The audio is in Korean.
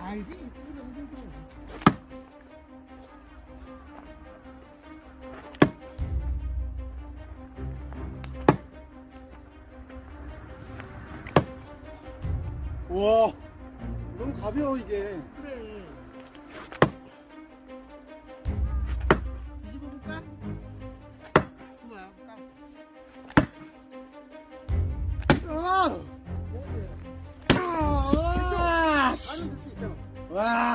알지? 우리 엄청 좋아. 우와, 너무 가벼워 이게. 그래. 뒤집어 볼까? 좋아요. 아! 뭐지? 아! 안은 들수 있잖아. 와!